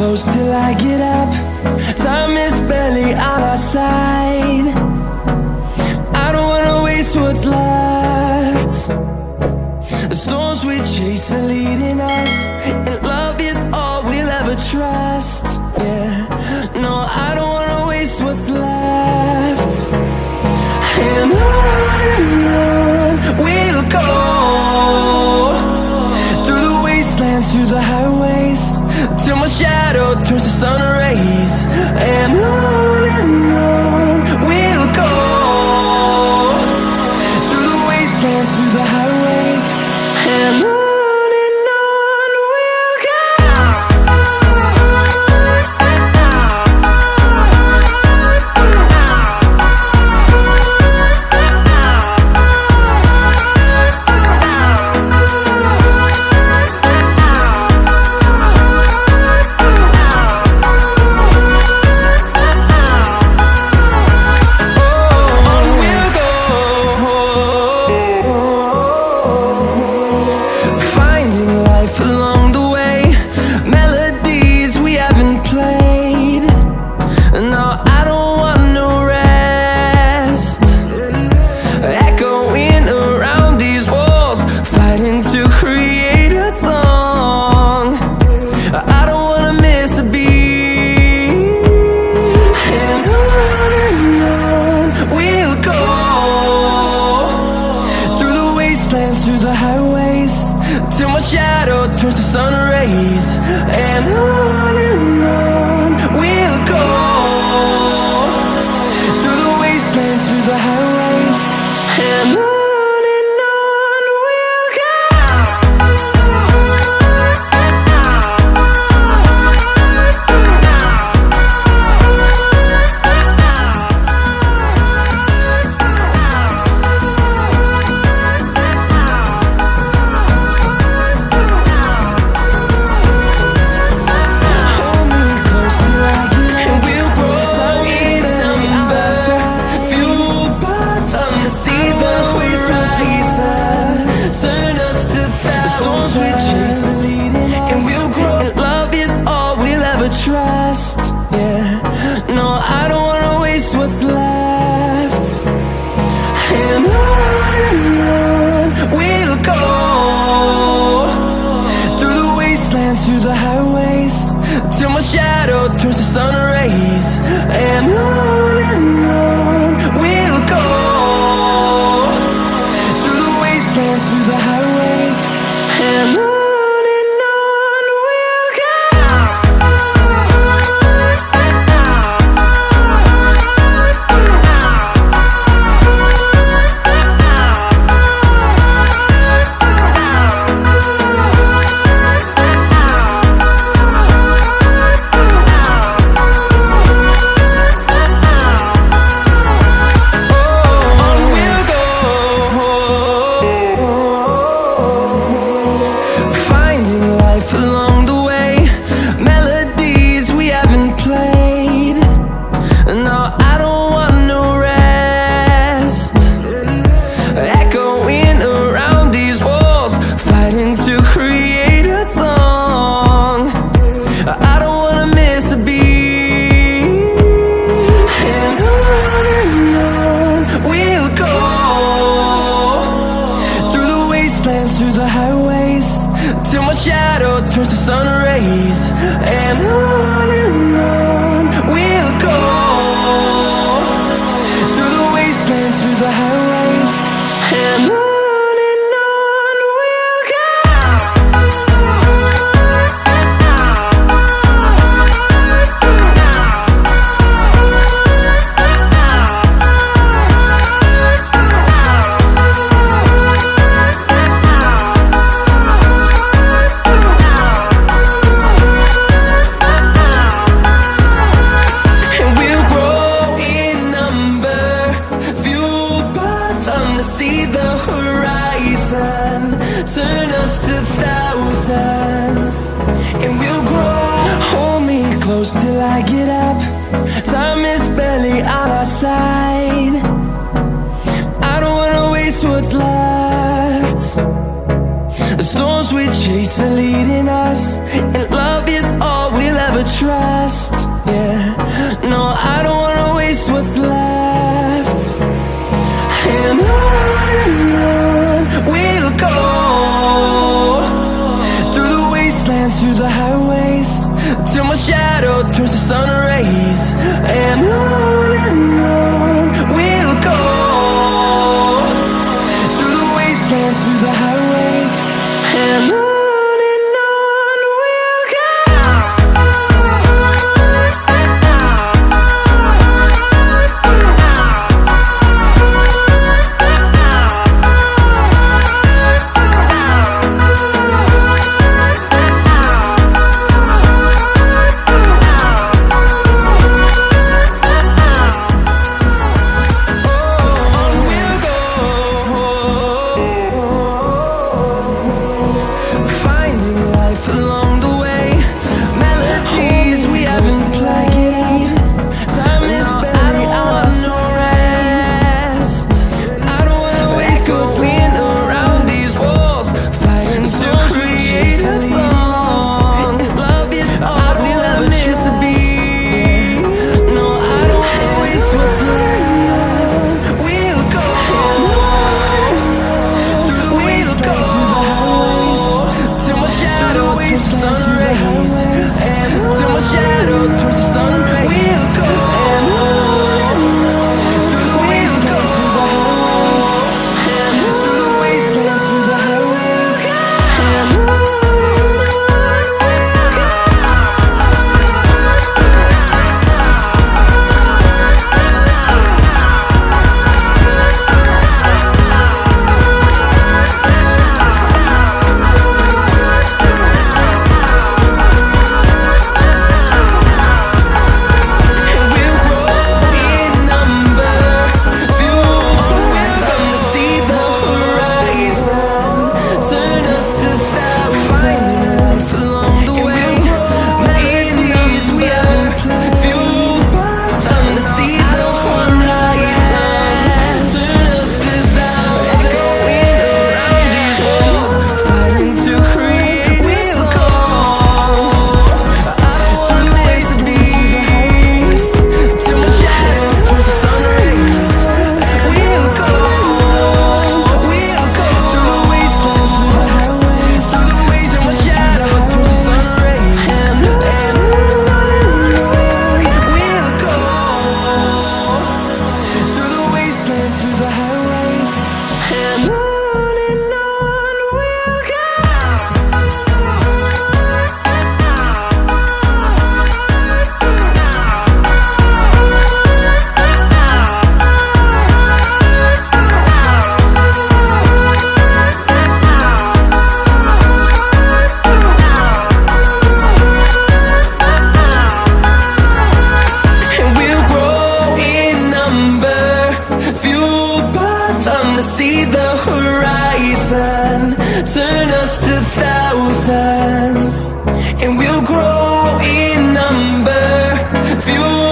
close till I get up. Time is barely on our side. I don't wanna waste what's left. The storms we chase are leading us, and love is all we'll ever trust. Yeah, no, I don't wanna waste what's left. And on we'll go, through the wastelands, through the highways, till my shadow turns to sun rays. And on we'll go, through the wastelands, through the highways, and on we'll go. Through the highways, till my shadow turns to sun rays. And on we'll go, through the wastelands, through the highways, and on we'll go. Trust, yeah. No, I don't wanna waste what's left. And on we'll go, through the wastelands, through the highways, till my shadow turns to sun rays. And on we'll go, through the wastelands, through the highways, and on. Through the highways, till my shadow turns to sun rays. And on we'll go, through the wastelands, through the highways, and on. Turn us to thousands, and we'll grow. Hold me close till I get up. Time is barely on our side. I don't wanna waste what's left. The storms we chase are leading us, and love is all we'll ever trust. trust. Yeah, no, I don't wanna waste what's left. And on we'll go, through the wastelands, through the highways, till my shadow turns to sun rays. And on we'll go, through the wastelands, through the highways, and on. Turn us to thousands, and we'll grow in number, fuel